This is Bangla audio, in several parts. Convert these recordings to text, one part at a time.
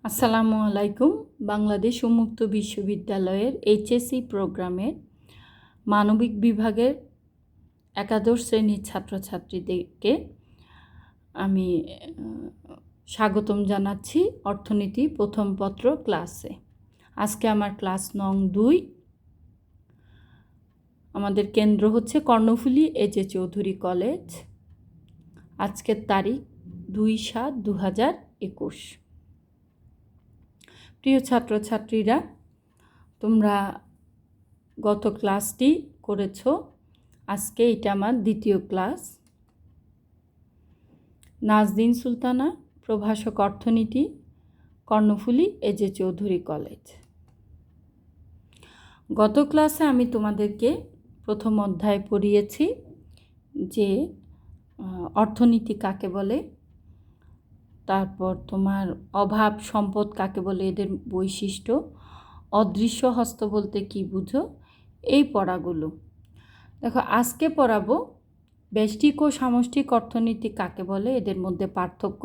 আসসালামু আলাইকুম। বাংলাদেশ উন্মুক্ত বিশ্ববিদ্যালয়ের এইচএসসি প্রোগ্রামের মানবিক বিভাগের একাদশ শ্রেণীর ছাত্রছাত্রীদেরকে আমি স্বাগতম জানাচ্ছি অর্থনীতি প্রথম পত্র ক্লাসে। আজকে আমার ক্লাস নং 2। আমাদের কেন্দ্র হচ্ছে কর্ণফুলী এজে চৌধুরী কলেজ। আজকের তারিখ 2/7/2021। প্রিয় ছাত্রছাত্রীরা, তোমরা গত ক্লাসটি করেছো, আজকে এটা আমার দ্বিতীয় ক্লাস। নাজদিন সুলতানা, প্রভাষক অর্থনীতি, কর্ণফুলী এজে চৌধুরী কলেজ। গত ক্লাসে আমি তোমাদেরকে প্রথম অধ্যায় পড়িয়েছি যে অর্থনীতি কাকে বলে, তারপর তোমার অভাব সম্পদ কাকে বলে, এদের বৈশিষ্ট্য, অদৃশ্য হস্ত বলতে কি বুঝো, এই পড়াগুলো। দেখো, আজকে পড়াবো ব্যষ্টিক ও সামষ্টিক অর্থনীতি কাকে বলে, এদের মধ্যে পার্থক্য,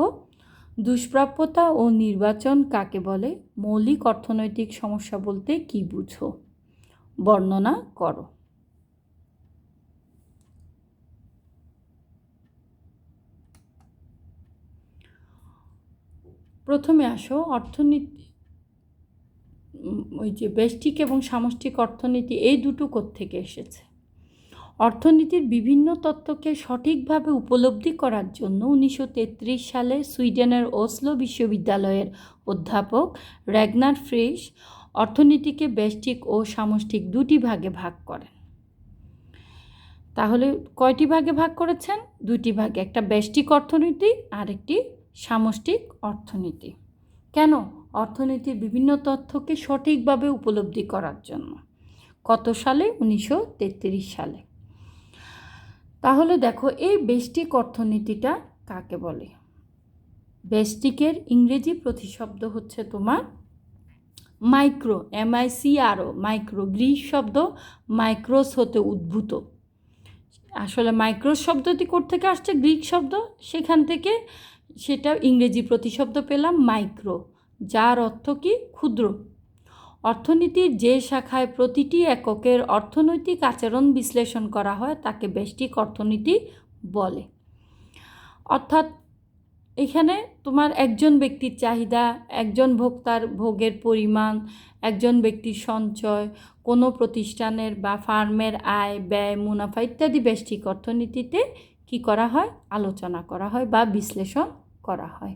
দুষ্প্রাপ্যতা ও নির্বাচন কাকে বলে, মৌলিক অর্থনৈতিক সমস্যা বলতে কি বুঝো, বর্ণনা করো। প্রথমে আসো অর্থনীতি, ওই যে ব্যষ্টিক এবং সামষ্টিক অর্থনীতি, এই দুটো কোত্থেকে এসেছে। অর্থনীতির বিভিন্ন তত্ত্বকে সঠিকভাবে উপলব্ধি করার জন্য 1933 সালে সুইডেনের ওসলো বিশ্ববিদ্যালয়ের অধ্যাপক র্যাগনার ফ্রিশ অর্থনীতিকে ব্যষ্টিক ও সামষ্টিক দুটি ভাগে ভাগ করেন। তাহলে কয়টি ভাগে ভাগ করেছেন? দুটি ভাগে, একটা ব্যষ্টিক অর্থনীতি আর একটি সামষ্টিক অর্থনীতি। কেন? অর্থনীতির বিভিন্ন তথ্যকে সঠিকভাবে উপলব্ধি করার জন্য। কত সালে? 1933 সালে। তাহলে দেখো, এই ব্যষ্টিক অর্থনীতিটা কাকে বলে? ব্যষ্টিকের ইংরেজি প্রতিশব্দ হচ্ছে তোমার মাইক্রো, MICRO, মাইক্রো। গ্রিক শব্দ মাইক্রোস হতে উদ্ভূত। আসলে মাইক্রোস শব্দটি কোত্থেকে আসছে? গ্রিক শব্দ, সেখান থেকে সেটা ইংরেজি প্রতিশব্দ পেলাম মাইক্রো, যার অর্থ কি? ক্ষুদ্র। অর্থনীতির যে শাখায় প্রতিটি এককের অর্থনৈতিক আচরণ বিশ্লেষণ করা হয় তাকে ব্যষ্টিক অর্থনীতি বলে। অর্থাৎ এখানে তোমার একজন ব্যক্তির চাহিদা, একজন ভোক্তার ভোগের পরিমাণ, একজন ব্যক্তির সঞ্চয়, কোনো প্রতিষ্ঠানের বা ফার্মের আয়, ব্যয়, মুনাফা ইত্যাদি ব্যষ্টিক অর্থনীতিতে কি করা হয়? আলোচনা করা হয় বা বিশ্লেষণ করা হয়।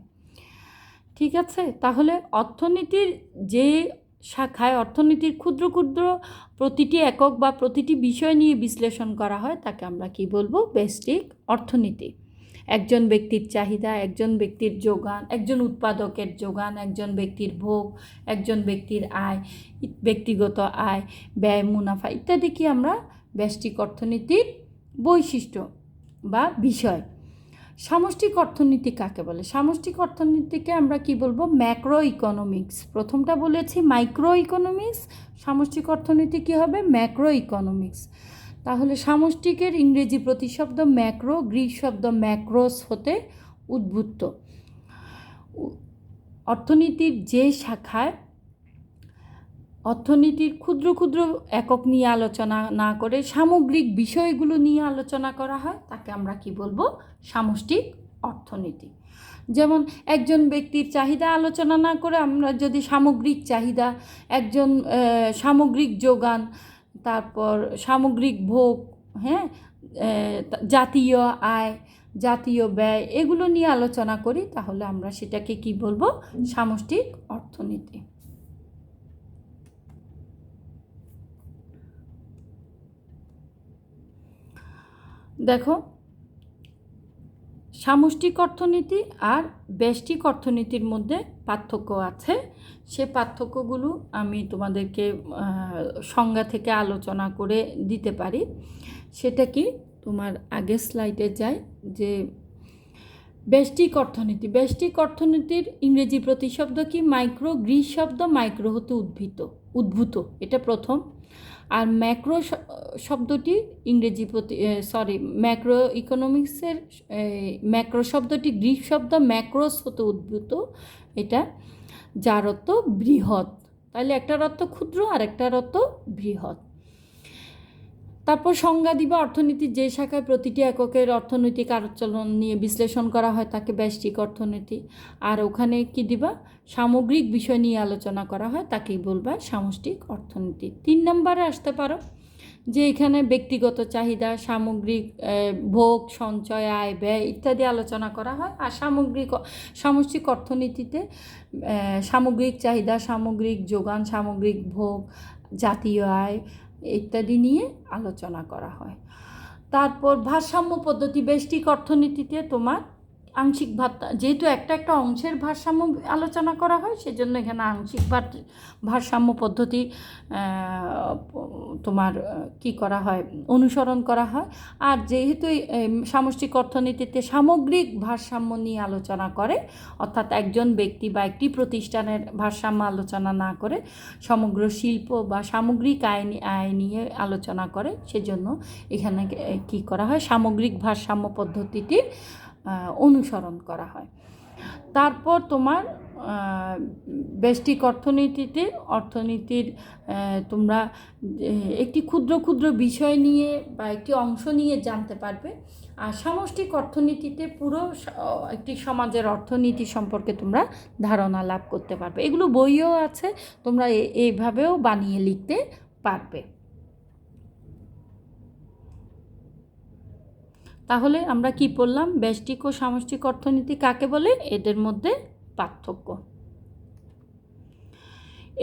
ঠিক আছে? তাহলে অর্থনীতির যে শাখায় অর্থনীতির ক্ষুদ্র ক্ষুদ্র প্রতিটি একক বা প্রতিটি বিষয় নিয়ে বিশ্লেষণ করা হয় তাকে আমরা কি বলবো? ব্যষ্টিক অর্থনীতি। একজন ব্যক্তির চাহিদা, একজন ব্যক্তির যোগান, একজন উৎপাদকের যোগান, একজন ব্যক্তির ভোগ, একজন ব্যক্তির আয়, ব্যক্তিগত আয়, ব্যয়, মুনাফা ইত্যাদি কি আমরা ব্যষ্টিক অর্থনীতির বৈশিষ্ট্য বা বিষয়। সামষ্টিক অর্থনীতি কাকে বলে? সামষ্টিক অর্থনীতিকে আমরা কি বলবো? Macro economics. প্রথমটা বলেছি মাইক্রো ইকোনমিক্স, সামষ্টিক অর্থনীতি কি হবে? Macro economics. তাহলে সামষ্টিকের ইংরেজি প্রতিশব্দ ম্যাক্রো, গ্রিক শব্দ ম্যাক্রোস হতে উদ্ভূত। অর্থনীতির যে শাখায় অর্থনীতির ক্ষুদ্র ক্ষুদ্র একক নিয়ে আলোচনা না করে সামগ্রিক বিষয়গুলো নিয়ে আলোচনা করা হয় তাকে আমরা কি বলবো? সামষ্টিক অর্থনীতি। যেমন একজন ব্যক্তির চাহিদা আলোচনা না করে আমরা যদি সামগ্রিক চাহিদা, একজন সামগ্রিক যোগান, তারপর সামগ্রিক ভোগ, হ্যাঁ, জাতীয় আয়, জাতীয় ব্যয়, এগুলো নিয়ে আলোচনা করি তাহলে আমরা সেটাকে কি বলবো? সামষ্টিক অর্থনীতি। দেখো, সামষ্টিক অর্থনীতি আর ব্যষ্টিক অর্থনীতির মধ্যে পার্থক্য আছে। সে পার্থক্যগুলো আমি তোমাদেরকে সংজ্ঞা থেকে আলোচনা করে দিতে পারি। সেটা কি? তোমার আগের স্লাইডে যাই, যে ব্যষ্টিক অর্থনীতি। ব্যষ্টিক অর্থনীতির ইংরেজি প্রতিশব্দ কি? মাইক্রো, গ্রিক শব্দ মাইক্রো হতে উদ্ভূত, এটা প্রথম। আর ম্যাক্রো শব্দটি ইংরেজি ম্যাক্রো ইকোনমিক্সের ম্যাক্রো শব্দটি গ্রিক শব্দ ম্যাক্রোস হতে উদ্ভূত, এটা। যার অর্থ বৃহৎ। তাহলে একটার অর্থ ক্ষুদ্র আর একটার অর্থ বৃহৎ। তারপর সংজ্ঞা দিবা, অর্থনীতির যে শাখায় প্রতিটি এককের অর্থনৈতিক আচরণ নিয়ে বিশ্লেষণ করা হয় তাকে ব্যষ্টিক অর্থনীতি। আর ওখানে কি দিবা, সামগ্রিক বিষয় নিয়ে আলোচনা করা হয় তাকেই বলবা সামষ্টিক অর্থনীতি। 3 নম্বরে আসতে পারো যে এখানে ব্যক্তিগত চাহিদা, সামগ্রিক ভোগ, সঞ্চয়, আয়, ব্যয় ইত্যাদি আলোচনা করা হয়। আর সামষ্টিক অর্থনীতিতে সামগ্রিক চাহিদা, সামগ্রিক যোগান, সামগ্রিক ভোগ, জাতীয় আয় ইত্যাদি নিয়ে আলোচনা করা হয়। তারপর ভারসাম্য পদ্ধতি, ব্যষ্টিক অর্থনীতিতে তোমার আংশিক যেহেতু একটা অংশের ভারসাম্য আলোচনা করা হয়, সেজন্য এখানে আংশিক ভারসাম্য পদ্ধতি তোমার কি করা হয়, অনুসরণ করা হয়। আর যেহেতু সামষ্টিক অর্থনীতিতে সামগ্রিক ভারসাম্য নিয়ে আলোচনা করে, অর্থাৎ একজন ব্যক্তি বা একটি প্রতিষ্ঠানের ভারসাম্য আলোচনা না করে সমগ্র শিল্প বা সামগ্রিক আয় নিয়ে আলোচনা করে, সেজন্য এখানে কি করা হয়, সামগ্রিক ভারসাম্য পদ্ধতিটি অনুসরণ করা হয়। তারপর তোমার ব্যষ্টিক অর্থনীতির তোমরা একটি ক্ষুদ্র ক্ষুদ্র বিষয় নিয়ে বা একটি অংশ নিয়ে জানতে পারবে। আর সামষ্টিক অর্থনীতিতে পুরো একটি সমাজের অর্থনীতি সম্পর্কে তোমরা ধারণা লাভ করতে পারবে। এগুলো বইও আছে, তোমরা এইভাবেও বানিয়ে লিখতে পারবে। তাহলে আমরা কি পড়লাম, ব্যষ্টিক ও সামষ্টিক অর্থনীতি কাকে বলে, এদের মধ্যে পার্থক্য।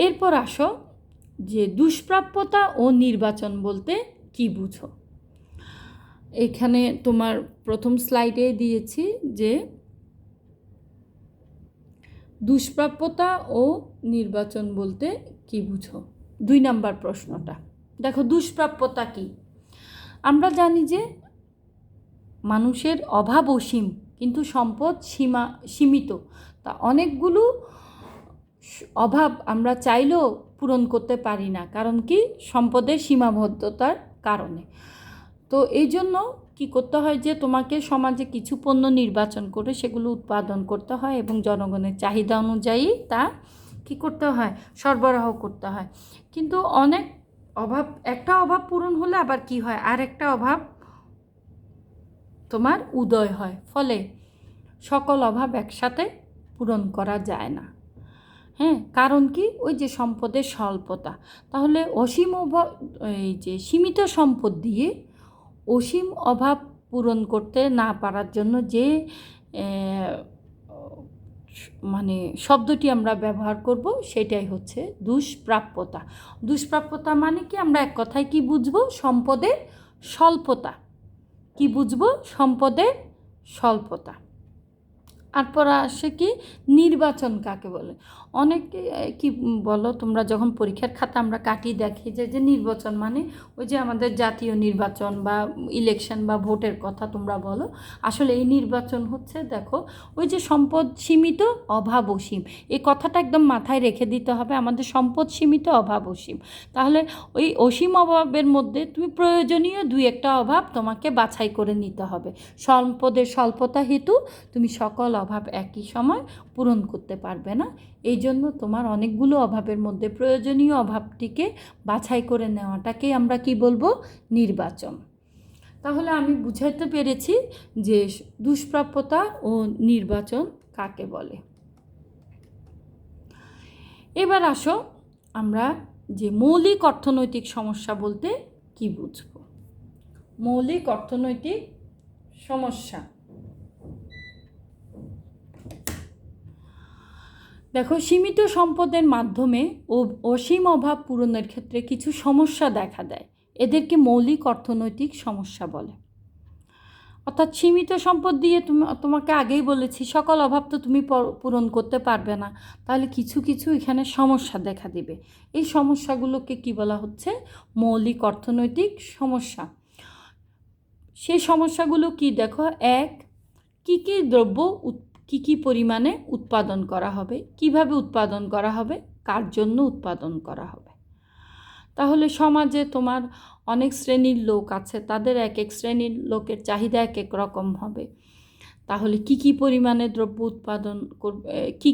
এরপর আসো যে দুষ্প্রাপ্যতা ও নির্বাচন বলতে কি বুঝো। এখানে তোমার প্রথম স্লাইডে দিয়েছি যে দুষ্প্রাপ্যতা ও নির্বাচন বলতে কি বুঝো। 2 নম্বর প্রশ্নটা দেখো, দুষ্প্রাপ্যতা কি। আমরা জানি যে মানুষের অভাব অসীম, কিন্তু সম্পদ সীমিত। তা অনেকগুলো অভাব আমরা চাইলেও পূরণ করতে পারি না, কারণ কি, সম্পদের সীমাবদ্ধতার কারণে। তো এই জন্য কি করতে হয় যে তোমাকে সমাজে কিছু পণ্য নির্বাচন করে সেগুলো উৎপাদন করতে হয় এবং জনগণের চাহিদা অনুযায়ী তা কি করতে হয়, সরবরাহ করতে হয়। কিন্তু অনেক একটা অভাব পূরণ হলে আবার কি হয়, আর একটা অভাব তোমার উদয় হয়, ফলে সকল অভাব একসাথে পূরণ করা যায় না। হ্যাঁ, কারণ কি, ওই যে সম্পদের স্বল্পতা। তাহলে এই যে সীমিত সম্পদ দিয়ে অসীম অভাব পূরণ করতে না পারার জন্য যে মানে শব্দটি আমরা ব্যবহার করব, সেটাই হচ্ছে দুষ্প্রাপ্যতা। দুষ্প্রাপ্যতা মানে কি, আমরা এক কথায় কি বুঝবো, সম্পদের স্বল্পতা। কি বুঝবো, সম্পদের স্বল্পতা। তারপর আসে কি, নির্বাচন কাকে বলে। অনেকে কি বলো, তোমরা যখন পরীক্ষার খাতা আমরা কাটিয়ে দেখি যে নির্বাচন মানে ওই যে আমাদের জাতীয় নির্বাচন বা ইলেকশন বা ভোটের কথা তোমরা বলো। আসলে এই নির্বাচন হচ্ছে, দেখো, ওই যে সম্পদ সীমিত, অভাব অসীম, এই কথাটা একদম মাথায় রেখে দিতে হবে। আমাদের সম্পদ সীমিত, অভাব অসীম। তাহলে ওই অসীম অভাবের মধ্যে তুমি প্রয়োজনীয় 2-1টা অভাব তোমাকে বাছাই করে নিতে হবে। সম্পদের স্বল্পতা হেতু তুমি সকল অভাব একই সময় পূরণ করতে পারবে না। এই জন্য তোমার অনেকগুলো অভাবের মধ্যে প্রয়োজনীয় অভাবটিকে বাছাই করে নেওয়াটাকেই আমরা কি বলবো, নির্বাচন। তাহলে আমি বুঝাইতে পেরেছি যে দুষ্প্রাপ্যতা ও নির্বাচন কাকে বলে। এবার আসো আমরা যে মৌলিক অর্থনৈতিক সমস্যা বলতে কি বুঝবো। মৌলিক অর্থনৈতিক সমস্যা, দেখো, সীমিত সম্পদের মাধ্যমে অসীম অভাব পূরণের ক্ষেত্রে কিছু সমস্যা দেখা দেয়, এদেরকে মৌলিক অর্থনৈতিক সমস্যা বলে। অর্থাৎ সীমিত সম্পদ দিয়ে তোমাকে আগেই বলেছি সকল অভাব তো তুমি পূরণ করতে পারবে না, তাহলে কিছু কিছু এখানে সমস্যা দেখা দিবে। এই সমস্যাগুলোকে কি বলা হচ্ছে, মৌলিক অর্থনৈতিক সমস্যা। সেই সমস্যাগুলো কি, দেখো, এক, কী দ্রব্য কী পরিমাণে উৎপাদন করা হবে, কিভাবে উৎপাদন করা হবে, কার জন্য উৎপাদন করা হবে। তাহলে সমাজে তোমার অনেক শ্রেণীর লোক আছে, তাদের এক এক শ্রেণীর লোকের চাহিদা এক এক রকম হবে। তাহলে কি পরিমাণে দ্রব্য উৎপাদন করবে,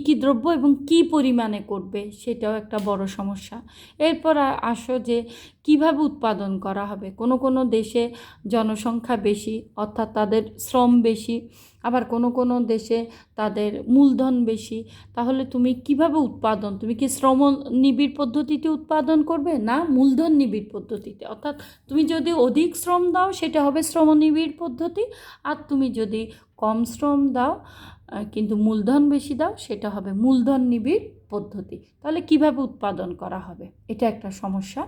কি দ্রব্য এবং কি পরিমাণে করবে, সেটাও একটা বড় সমস্যা। এরপর আসো যে কিভাবে উৎপাদন করা হবে। কোনো দেশে জনসংখ্যা বেশি, অর্থাৎ তাদের শ্রম বেশি, আবার কোনো দেশে তাদের মূলধন বেশি। তাহলে তুমি কিভাবে উৎপাদন, তুমি কি শ্রম নিবিড় পদ্ধতিতে উৎপাদন করবে, না মূলধন নিবিড় পদ্ধতিতে? অর্থাৎ তুমি যদি অধিক শ্রম দাও সেটা হবে শ্রম নিবিড় পদ্ধতি, আর তুমি যদি কম শ্রম দাও কিন্তু মূলধন বেশি দাও সেটা হবে মূলধন নিবিড় পদ্ধতি। তাহলে কিভাবে উৎপাদন করা হবে, এটা একটা সমস্যা।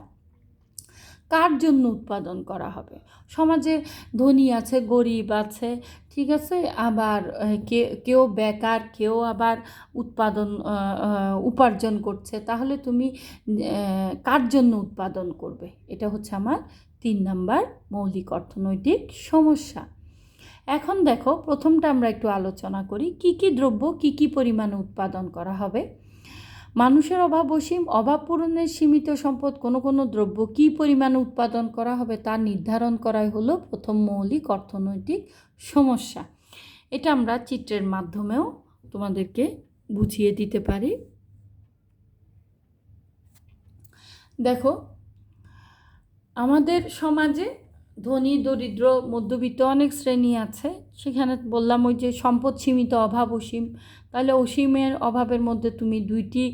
কার জন্য উৎপাদন করা হবে? সমাজে ধনী আছে, গরিব আছে, ঠিক আছে, আবার কেউ বেকার, কেউ আবার উপার্জন করছে। তাহলে তুমি কার জন্য উৎপাদন করবে? এটা হচ্ছে আমার 3 নাম্বার মৌলিক অর্থনৈতিক সমস্যা। এখন দেখো, প্রথমটা আমরা একটু আলোচনা করি, কি দ্রব্য কি পরিমাণে উৎপাদন করা হবে। মানুষের অভাব পূরণের সীমিত সম্পদ কোনো দ্রব্য কি পরিমাণে উৎপাদন করা হবে তা নির্ধারণ করাই হলো প্রথম মৌলিক অর্থনৈতিক সমস্যা। এটা আমরা চিত্রের মাধ্যমেও তোমাদেরকে বুঝিয়ে দিতে পারি। দেখো, আমাদের সমাজে ধনী, দরিদ্র, মধ্যবিত্ত অনেক শ্রেণী আছে। সেখানে বললাম ওই যে সম্পদ সীমিত, অভাব অসীম। তাহলে অসীমের অভাবের মধ্যে তুমি 2টি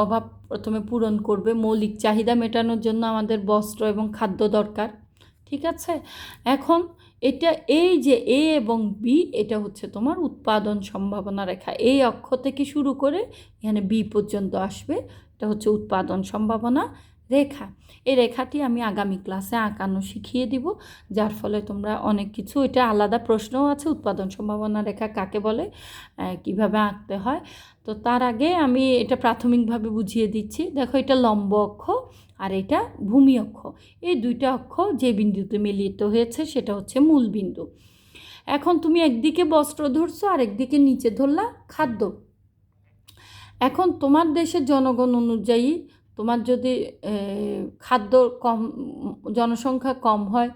অভাব প্রথমে পূরণ করবে। মৌলিক চাহিদা মেটানোর জন্য আমাদের বস্ত্র এবং খাদ্য দরকার, ঠিক আছে। এখন এটা এই যে এ এবং বি, এটা হচ্ছে তোমার উৎপাদন সম্ভাবনা রেখা। এই অক্ষ থেকে শুরু করে এখানে বি পর্যন্ত আসবে, এটা হচ্ছে উৎপাদন সম্ভাবনা রেখা। এই রেখাটি আমি আগামী ক্লাসে আঁকানো শিখিয়ে দিব, যার ফলে তোমরা অনেক কিছু, এটা আলাদা প্রশ্নও আছে, উৎপাদন সম্ভাবনা রেখা কাকে বলে, কিভাবে আঁকতে হয়। তো তার আগে আমি এটা প্রাথমিকভাবে বুঝিয়ে দিচ্ছি। দেখো, এটা লম্ব অক্ষ আর এটা ভূমি অক্ষ। এই 2টা অক্ষ যে বিন্দুতে মিলিত হয়েছে সেটা হচ্ছে মূল বিন্দু। এখন তুমি একদিকে বস্ত্র ধরছো আর একদিকে নিচে ধরলা খাদ্য। এখন তোমার দেশের জনগণ অনুযায়ী তোমার যদি জনসংখ্যা কম হয়,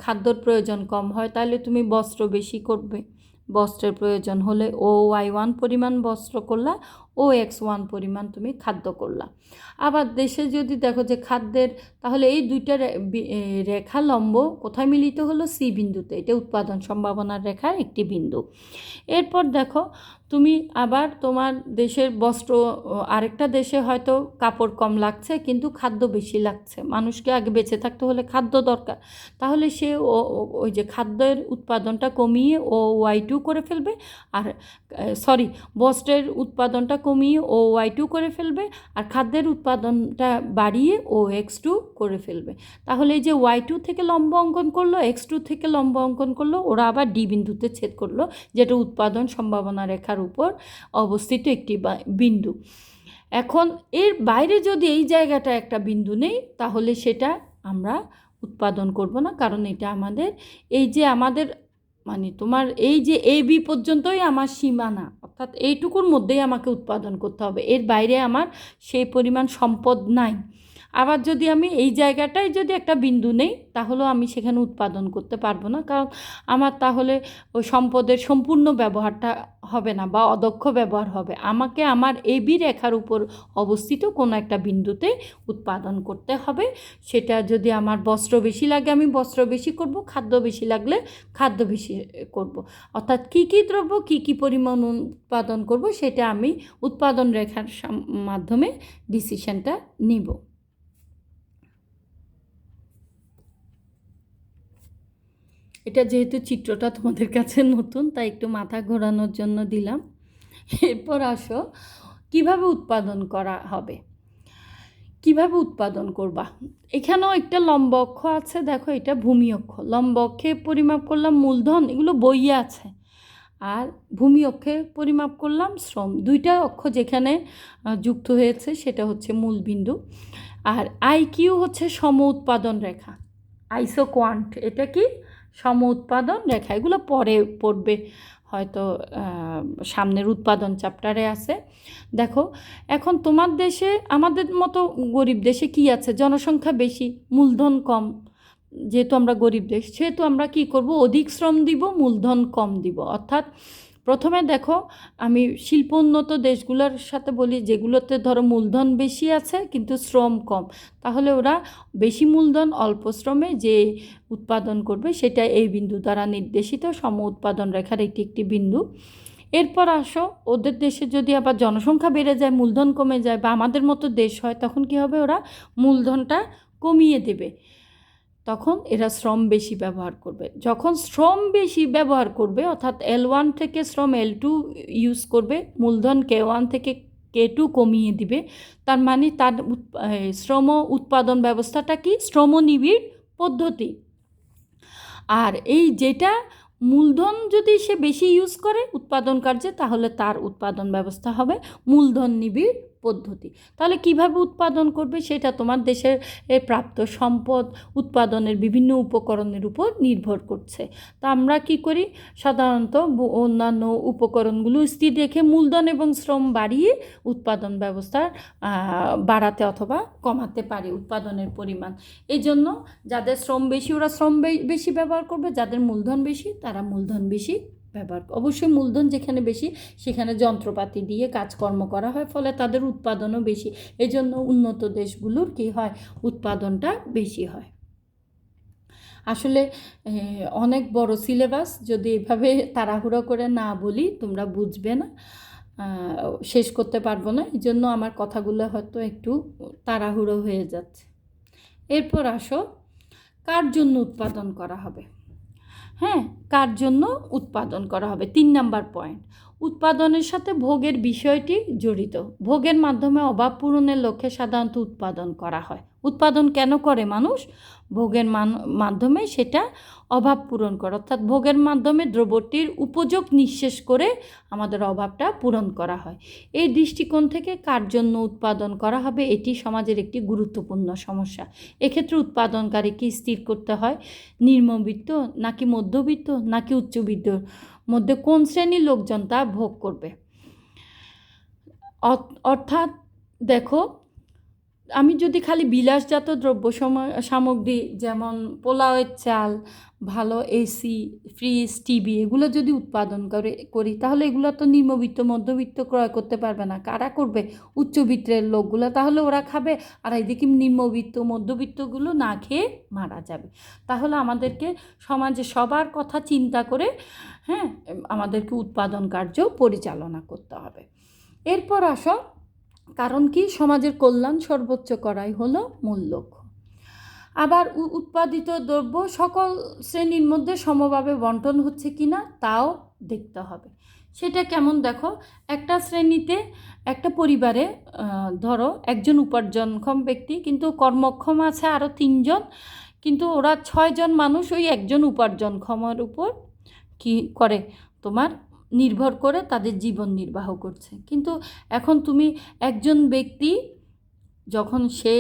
খাদ্যর প্রয়োজন কম হয়, তাহলে তুমি বস্ত্র বেশি করবে। বস্ত্রের প্রয়োজন হলে OY1 পরিমাণ বস্ত্র করলা, OX1 পরিমাণ তুমি খাদ্য করলা। আবার দেশে যদি দেখো যে খাদ্যের, তাহলে এই 2টা রেখা লম্ব কোথায় মিলিত হলো? সি বিন্দুতে। এটা উৎপাদন সম্ভাবনার রেখার একটি বিন্দু। এরপর দেখো, তুমি আবার তোমার দেশের বস্ত্র, আরেকটা দেশে হয়তো কাপড় কম লাগছে কিন্তু খাদ্য বেশি লাগছে। মানুষকে আগে বেঁচে থাকতে হলে খাদ্য দরকার। তাহলে সে ওই যে খাদ্যের উৎপাদনটা কমিয়ে OY2 করে ফেলবে, আর বস্ত্রের উৎপাদনটা কমিয়ে OY2 করে ফেলবে, আর খাদ্যের উৎপাদনটা বাড়িয়ে OX2 করে ফেলবে। তাহলে এই যে Y2 থেকে লম্ব অঙ্কন করলো, X2 থেকে লম্ব অঙ্কন করলো, ওরা আবার ডি বিন্দুতে ছেদ করলো, যেটা উৎপাদন সম্ভাবনা রেখার উপর অবস্থিত একটি বিন্দু। এখন এর বাইরে যদি এই জায়গাটা একটা বিন্দু নেই, তাহলে সেটা আমরা উৎপাদন করব না, কারণ এটা আমাদের মানে তোমার এই যে AB পর্যন্তই আমার সীমানা, অর্থাৎ এইটুকুর মধ্যেই আমাকে উৎপাদন করতে হবে। এর বাইরে আমার সেই পরিমাণ সম্পদ নাই। আবার যদি আমি এই জায়গাটায় যদি একটা বিন্দু নেই, তাহলেও আমি সেখানে উৎপাদন করতে পারবো না, কারণ আমার তাহলে ওই সম্পদের সম্পূর্ণ ব্যবহারটা হবে না বা অদক্ষ ব্যবহার হবে। আমাকে আমার AB রেখার উপর অবস্থিত কোনো একটা বিন্দুতে উৎপাদন করতে হবে। সেটা যদি আমার বস্ত্র বেশি লাগে আমি বস্ত্র বেশি করব, খাদ্য বেশি লাগলে খাদ্য বেশি করব। অর্থাৎ কি দ্রব্য কি পরিমাণ উৎপাদন করব, সেটা আমি উৎপাদন রেখার মাধ্যমে ডিসিশনটা নিব। এটা যেহেতু চিত্রটা তোমাদের কাছে নতুন, তাই একটু মাথা ঘোরানোর জন্য দিলাম। এরপর আসো, কিভাবে উৎপাদন করা হবে, কিভাবে উৎপাদন করবা। এখানেও একটা লম্ব অক্ষ আছে, দেখো এটা ভূমি অক্ষ। লম্ব অক্ষে পরিমাপ করলাম মূলধন, এগুলো বইয়ে আছে, আর ভূমি অক্ষে পরিমাপ করলাম শ্রম। 2টা অক্ষ যেখানে যুক্ত হয়েছে সেটা হচ্ছে মূল বিন্দু। আর IQ হচ্ছে সম উৎপাদন রেখা, আইসোকোয়ান্ট, এটা কি সম উৎপাদন রেখা। এগুলো পরে পড়বে হয়তো, সামনের উৎপাদন চ্যাপ্টারে আছে। দেখো, এখন তোমার দেশে, আমাদের মতো গরিব দেশে কি আছে? জনসংখ্যা বেশি, মূলধন কম, যেহেতু আমরা গরিব দেশ, সেহেতু আমরা কি করব, অধিক শ্রম দিব, মূলধন কম দিব। অর্থাৎ প্রথমে দেখো, আমি শিল্পোন্নত দেশগুলোর সাথে বলি, যেগুলোতে ধরো মূলধন বেশি আছে কিন্তু শ্রম কম, তাহলে ওরা বেশি মূলধন অল্প শ্রমে যে উৎপাদন করবে সেটা এই বিন্দু দ্বারা নির্দেশিত সম উৎপাদন রেখার এটি একটি বিন্দু। এরপর আসো, ওদের দেশে যদি আবার জনসংখ্যা বেড়ে যায়, মূলধন কমে যায়, বা আমাদের মতো দেশ হয়, তখন কি হবে, ওরা মূলধনটা কমিয়ে দেবে, তখন এরা শ্রম বেশি ব্যবহার করবে। যখন শ্রম বেশি ব্যবহার করবে, অর্থাৎ L1 থেকে শ্রম L2 ইউজ করবে, মূলধন K1 থেকে K2 কমিয়ে দিবে, তার মানে তার শ্রম উৎপাদন ব্যবস্থাটা কি, শ্রমনিবিড় পদ্ধতি। আর এই যেটা মূলধন যদি সে বেশি ইউজ করে উৎপাদন কার্যে, তাহলে তার উৎপাদন ব্যবস্থা হবে মূলধন নিবিড় পদ্ধতি। তাহলে কিভাবে উৎপাদন করবে, সেটা তোমার দেশের প্রাপ্ত সম্পদ উৎপাদনের বিভিন্ন উপকরণের উপর নির্ভর করছে। তা আমরা কি করি, সাধারণত অন্যান্য উপকরণগুলো স্থির রেখে মূলধন এবং শ্রম বাড়িয়ে উৎপাদন ব্যবস্থা বাড়াতে অথবা কমাতে পারি উৎপাদনের পরিমাণ। এই জন্য যাদের শ্রম বেশি ওরা শ্রম বেশি ব্যবহার করবে, যাদের মূলধন বেশি তারা মূলধন বেশি ব্যবহার। অবশ্যই মূলধন যেখানে বেশি সেখানে যন্ত্রপাতি দিয়ে কাজকর্ম করা হয়, ফলে তাদের উৎপাদনও বেশি। এই জন্য উন্নত দেশগুলোর কী হয়, উৎপাদনটা বেশি হয়। আসলে অনেক বড় সিলেবাস, যদি এভাবে তাড়াহুড়ো করে না বলি তোমরা বুঝবে না, শেষ করতে পারবো না। এই জন্য আমার কথাগুলো হয়তো একটু তাড়াহুড়ো হয়ে যাচ্ছে। এরপর আসো, কার জন্য উৎপাদন করা হবে। হ্যাঁ, কার জন্য উৎপাদন করা হবে, 3 নাম্বার পয়েন্ট। উৎপাদনের সাথে ভোগের বিষয়টি জড়িত। ভোগের মাধ্যমে অভাব পূরণের লক্ষ্যে সাধারণত উৎপাদন করা হয়। উৎপাদন কেন করে মানুষ, ভোগের মাধ্যমে সেটা অভাব পূরণ করে, অর্থাৎ ভোগের মাধ্যমে দ্রব্যটির উপযোগ নিঃশেষ করে আমাদের অভাবটা পূরণ করা হয়। এই দৃষ্টিকোণ থেকে কার জন্য উৎপাদন করা হবে, এটি সমাজের একটি গুরুত্বপূর্ণ সমস্যা। এক্ষেত্রে উৎপাদনকারীকে স্থির করতে হয় নিম্নবিত্ত নাকি মধ্যবিত্ত নাকি উচ্চবিত্তর মধ্যে কোন শ্রেণীর লোকজন তা ভোগ করবে। অর্থাৎ দেখো, আমি যদি খালি বিলাসজাত দ্রব্য সামগ্রী যেমন পোলাওয়ের চাল, ভালো এসি, ফ্রিজ, টিভি এগুলো যদি উৎপাদন করি, তাহলে এগুলো তো নিম্নবিত্ত মধ্যবিত্ত ক্রয় করতে পারবে না। কারা করবে, উচ্চবিত্তের লোকগুলো। তাহলে ওরা খাবে, আর এদিকে নিম্নবিত্ত মধ্যবিত্তগুলো না খেয়ে মারা যাবে। তাহলে আমাদেরকে সমাজে সবার কথা চিন্তা করে আমাদেরকে উৎপাদন কার্য পরিচালনা করতে হবে। এরপর আসো, কারণ কি, সমাজের কল্যাণ সর্বোচ্চ করাই হলো মূল লক্ষ্য। আবার উৎপাদিত দ্রব্য সকল শ্রেণীর মধ্যে সমভাবে বন্টন হচ্ছে কিনা তাও দেখতে হবে। সেটা কেমন, দেখো, একটা শ্রেণীতে একটা পরিবারে ধরো একজন উপার্জনক্ষম ব্যক্তি, কিন্তু কর্মক্ষম আছে আরও 3 জন, কিন্তু ওরা 6 জন মানুষ ওই একজন উপার্জনক্ষমের উপর কি করে, তোমার নির্ভর করে তাদের জীবন নির্বাহ করছে। কিন্তু এখন তুমি একজন ব্যক্তি যখন সে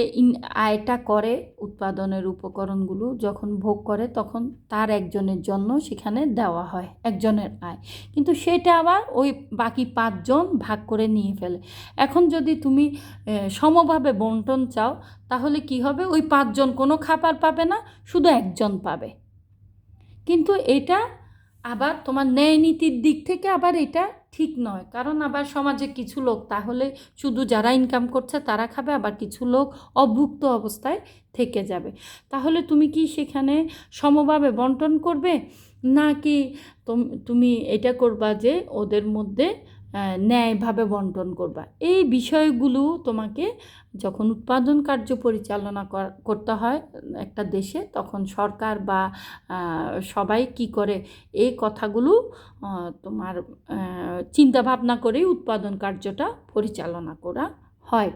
আয়টা করে, উৎপাদনের উপকরণগুলো যখন ভোগ করে, তখন তার একজনের জন্য সেখানে দেওয়া হয় একজনের আয়, কিন্তু সেটা আবার ওই বাকি 5 জন ভাগ করে নিয়ে ফেলে। এখন যদি তুমি সমভাবে বন্টন চাও, তাহলে কি হবে, ওই 5 জন কোনো খাবার পাবে না, শুধু একজন পাবে। কিন্তু এটা আবার তোমার ন্যায় নীতির দিক থেকে আবার এটা ঠিক নয়, কারণ আবার সমাজে কিছু লোক তাহলে শুধু যারা ইনকাম করছে তারা খাবে, আবার কিছু লোক অভুক্ত অবস্থায় থেকে যাবে। তাহলে তুমি কি সেখানে সমভাবে বন্টন করবে, নাকি তুমি এটা করবা যে ওদের মধ্যে ন্যায়ভাবে বন্টন করবা? এই বিষয়গুলো তোমাকে যখন উৎপাদন কার্য পরিচালনা করতে হয় একটা দেশে, তখন সরকার বা সবাই কি করে, এই কথাগুলো তোমার চিন্তা ভাবনা করেই উৎপাদন কার্যটা পরিচালনা করা হয়।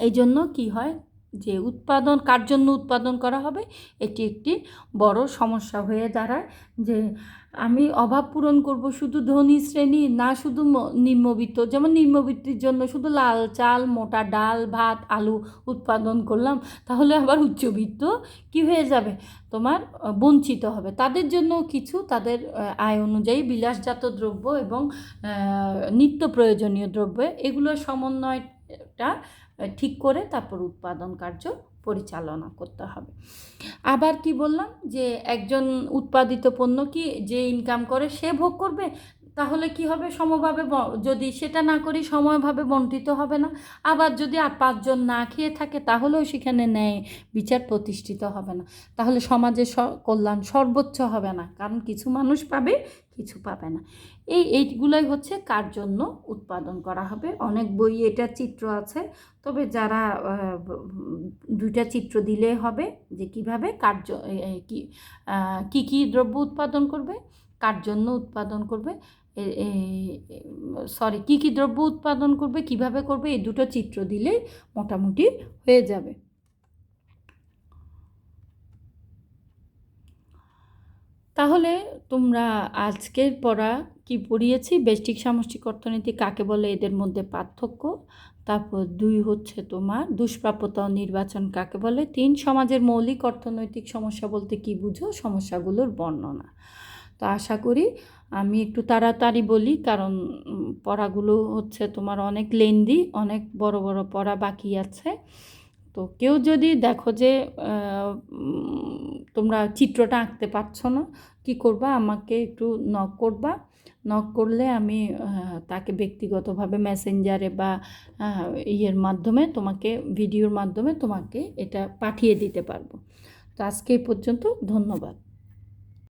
এই জন্য কি হয়, যে কার জন্য উৎপাদন করা হবে, এটি একটি বড় সমস্যা হয়ে দাঁড়ায়। যে আমি অভাব পূরণ করব শুধু ধনী শ্রেণী, না শুধু নিম্নবিত্ত। যেমন নিম্নবিত্তির জন্য শুধু লাল চাল, মোটা ডাল, ভাত, আলু উৎপাদন করলাম, তাহলে আবার উচ্চবিত্ত কি হয়ে যাবে, তোমার বঞ্চিত হবে। তাদের জন্য কিছু তাদের আয় অনুযায়ী বিলাসজাত দ্রব্য এবং নিত্য প্রয়োজনীয় দ্রব্য, এগুলোর সমন্বয়টা ঠিক করে তারপর উৎপাদন কার্য পরিচালনা করতে হবে। আবার কি বললাম যে একজন উৎপাদিত পণ্য কি যে ইনকাম করে সে ভোগ করবে, তাহলে কি হবে, সমভাবে যদি সেটা না করি সময়ভাবে বন্টিত হবে না। আবার যদি আর পাঁচজন না খেয়ে থাকে তাহলেও সেখানে ন্যায় বিচার প্রতিষ্ঠিত হবে না, তাহলে সমাজের কল্যাণ সর্বোচ্চ হবে না, কারণ কিছু মানুষ পাবে কিছু পাবে না। এইগুলোই হচ্ছে কার জন্য উৎপাদন করা হবে। অনেক বই এটা চিত্র আছে, তবে যারা দুইটা চিত্র দিলে হবে যে কিভাবে কি কি দ্রব্য উৎপাদন করবে, কার জন্য উৎপাদন করবে, কি কি দ্রব্য উৎপাদন করবে, কিভাবে করবে, এই দুটো চিত্র দিলে মোটামুটি হয়ে যাবে। তাহলে তোমরা আজকের পড়া কি পড়িয়েছি, ব্যষ্টিক সামষ্টিক অর্থনীতি কাকে বলে, এদের মধ্যে পার্থক্য, তারপর 2 হচ্ছে তোমার দুষ্প্রাপ্যতা ও নির্বাচন কাকে বলে, 3 সমাজের মৌলিক অর্থনৈতিক সমস্যা বলতে কি বুঝো, সমস্যাগুলোর বর্ণনা। তো আশা করি আমি একটু তাড়াতাড়ি বলি, কারণ পড়াগুলো হচ্ছে তোমার অনেক লেন্দি, অনেক বড় বড় পড়া বাকি আছে। তো কেউ যদি দেখো যে তোমরা চিত্রটা আঁকতে পারছো না, কি করবা, আমাকে একটু নক করবা। নক করলে আমি তাকে ব্যক্তিগতভাবে মেসেঞ্জারে বা মাধ্যমে তোমাকে, ভিডিওর মাধ্যমে তোমাকে এটা পাঠিয়ে দিতে পারবো। তো আজকে এই পর্যন্ত, ধন্যবাদ।